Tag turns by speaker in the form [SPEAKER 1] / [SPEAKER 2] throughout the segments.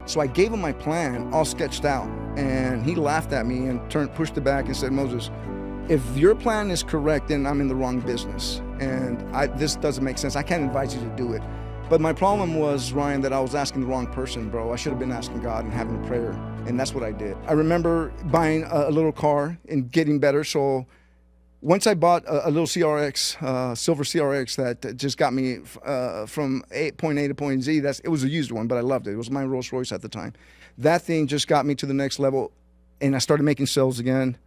[SPEAKER 1] So I gave him my plan all sketched out, and he laughed at me and pushed it back and said, Moses, if your plan is correct, then I'm in the wrong business. And this doesn't make sense. I can't advise you to do it. But my problem was, Ryan, that I was asking the wrong person, bro. I should have been asking God and having prayer. And that's what I did. I remember buying a little car and getting better. So once I bought a little CRX, silver CRX that just got me from point A to point Z. It was a used one, but I loved it. It was my Rolls Royce at the time. That thing just got me to the next level, and I started making sales again.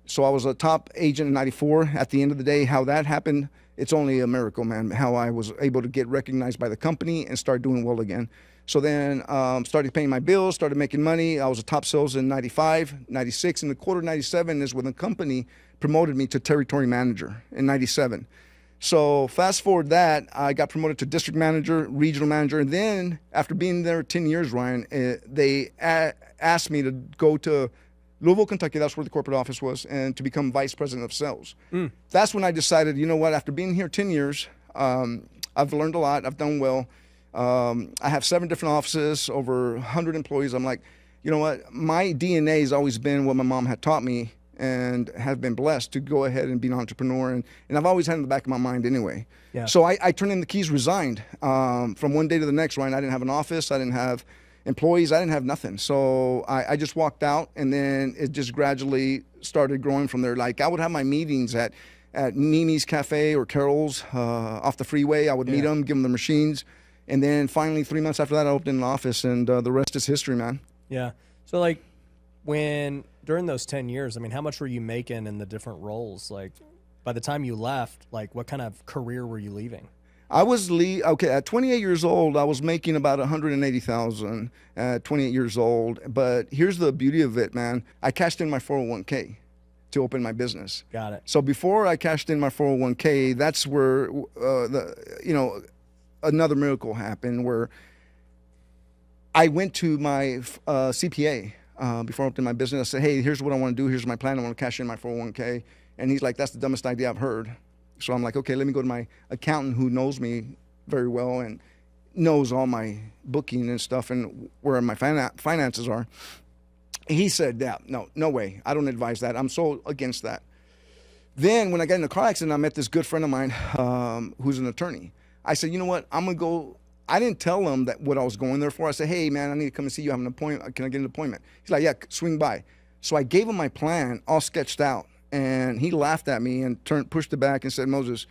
[SPEAKER 1] So I was a top agent in 94. At the end of the day, how that happened, it's only a miracle, man, how I was able to get recognized by the company and start doing well again. So then started paying my bills, started making money. I was a top sales in 95, 96, and the quarter 97 is when the company promoted me to territory manager in 97. So fast forward that, I got promoted to district manager, regional manager, and then after being there 10 years, Ryan, they asked me to go to Louisville, Kentucky, that's where the corporate office was, and to become vice president of sales. That's when I decided, you know what, after being here 10 years, I've learned a lot, I've done well. I have 7 different offices, over 100 employees. I'm like, you know what, my DNA has always been what my mom had taught me, and have been blessed to go ahead and be an entrepreneur. And I've always had it in the back of my mind anyway. Yeah. So I turned in the keys, resigned. From one day to the next, Ryan, I didn't have an office, I didn't have employees, I didn't have nothing. So I just walked out, and then it just gradually started growing from there. Like I would have my meetings at Mimi's Cafe or Carol's off the freeway. I would meet them, give them the machines. And then finally 3 months after that, I opened an office, and the rest is history, man.
[SPEAKER 2] Yeah. So like during those 10 years, I mean, how much were you making in the different roles? Like by the time you left, like what kind of career were you leaving?
[SPEAKER 1] I was at 28 years old, I was making about $180,000 at 28 years old. But here's the beauty of it, man. I cashed in my 401k to open my business.
[SPEAKER 2] Got it.
[SPEAKER 1] So before I cashed in my 401k, that's where another miracle happened, where I went to my CPA before I opened my business. I said, hey, here's what I want to do. Here's my plan. I want to cash in my 401k. And he's like, that's the dumbest idea I've heard. So I'm like, okay, let me go to my accountant who knows me very well and knows all my booking and stuff and where my finances are. He said, yeah, no way. I don't advise that. I'm so against that. Then when I got in a car accident, I met this good friend of mine who's an attorney. I said, you know what, I'm going to go. I didn't tell him that what I was going there for. I said, hey, man, I need to come and see you. I have an appointment. Can I get an appointment? He's like, yeah, swing by. So I gave him my plan all sketched out. And he laughed at me and pushed it back and said, Moses,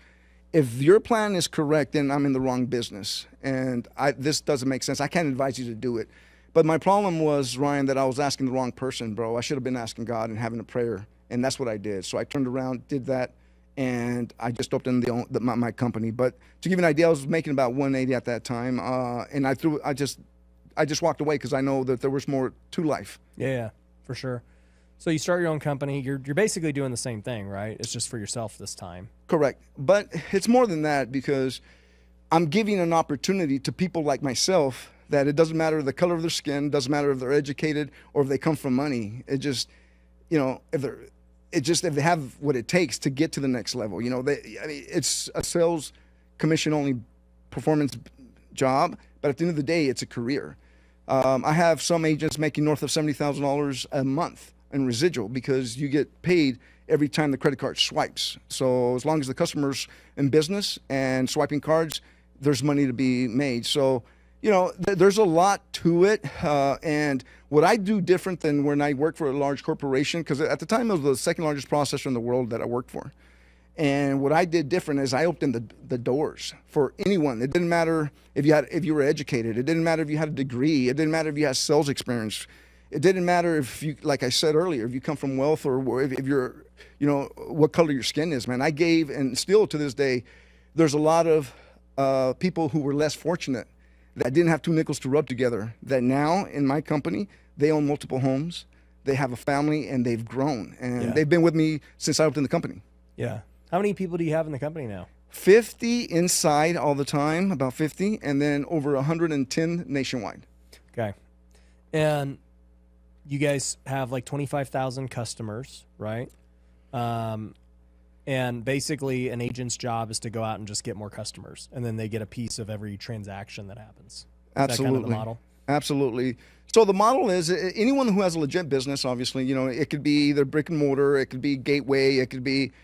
[SPEAKER 1] if your plan is correct, then I'm in the wrong business. And this doesn't make sense. I can't advise you to do it. But my problem was, Ryan, that I was asking the wrong person, bro. I should have been asking God and having a prayer. And that's what I did. So I turned around, did that, and I just opened my company. But to give you an idea, I was making about 180 at that time. And I just walked away because I know that there was more to life.
[SPEAKER 2] Yeah, for sure. So you start your own company. You're basically doing the same thing, right? It's just for yourself this time.
[SPEAKER 1] Correct. But it's more than that, because I'm giving an opportunity to people like myself that it doesn't matter the color of their skin, doesn't matter if they're educated or if they come from money. It just, if they have what it takes to get to the next level. It's a sales commission only performance job, but at the end of the day, it's a career. I have some agents making north of $70,000 a month in residual, because you get paid every time the credit card swipes. So as long as the customer's in business and swiping cards, there's money to be made. So, there's a lot to it. And what I do different than when I work for a large corporation, because at the time it was the second largest processor in the world that I worked for. And what I did different is I opened the doors for anyone. It didn't matter if you were educated. It didn't matter if you had a degree. It didn't matter if you had sales experience. It didn't matter if you, like I said earlier, if you come from wealth or if you're, what color your skin is, man. I gave, and still to this day, there's a lot of people who were less fortunate that didn't have 2 nickels to rub together, that now in my company, they own multiple homes, they have a family, and they've grown. And they've been with me since I opened the company.
[SPEAKER 2] Yeah. How many people do you have in the company now?
[SPEAKER 1] 50 inside all the time, about 50, and then over 110 nationwide.
[SPEAKER 2] Okay. And you guys have like 25,000 customers, right? And basically an agent's job is to go out and just get more customers, and then they get a piece of every transaction that happens. Is
[SPEAKER 1] Absolutely.
[SPEAKER 2] that kind of the model?
[SPEAKER 1] Absolutely. So the model is anyone who has a legit business, obviously, it could be either brick and mortar, it could be gateway, it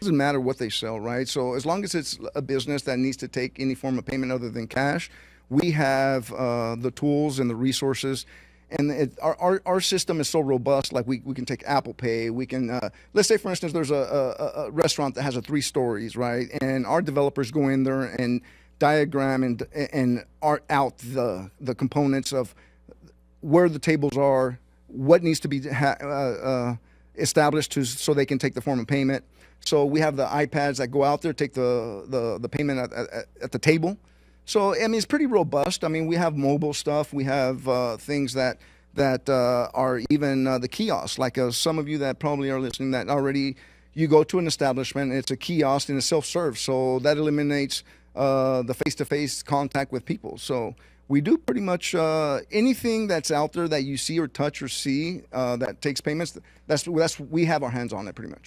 [SPEAKER 1] doesn't matter what they sell, right? So as long as it's a business that needs to take any form of payment other than cash, we have the tools and the resources. And our system is so robust, like we can take Apple Pay. We can, let's say, for instance, there's a restaurant that has 3 stories, right? And our developers go in there and diagram and art out the components of where the tables are, what needs to be established so they can take the form of payment. So we have the iPads that go out there, take the payment at the table. So, I mean, it's pretty robust. I mean, we have mobile stuff. We have things that are even the kiosks. Like some of you that probably are listening that already, you go to an establishment, it's a kiosk and it's self-serve. So that eliminates the face-to-face contact with people. So we do pretty much anything that's out there that you see or touch or see that takes payments. We have our hands on it pretty much.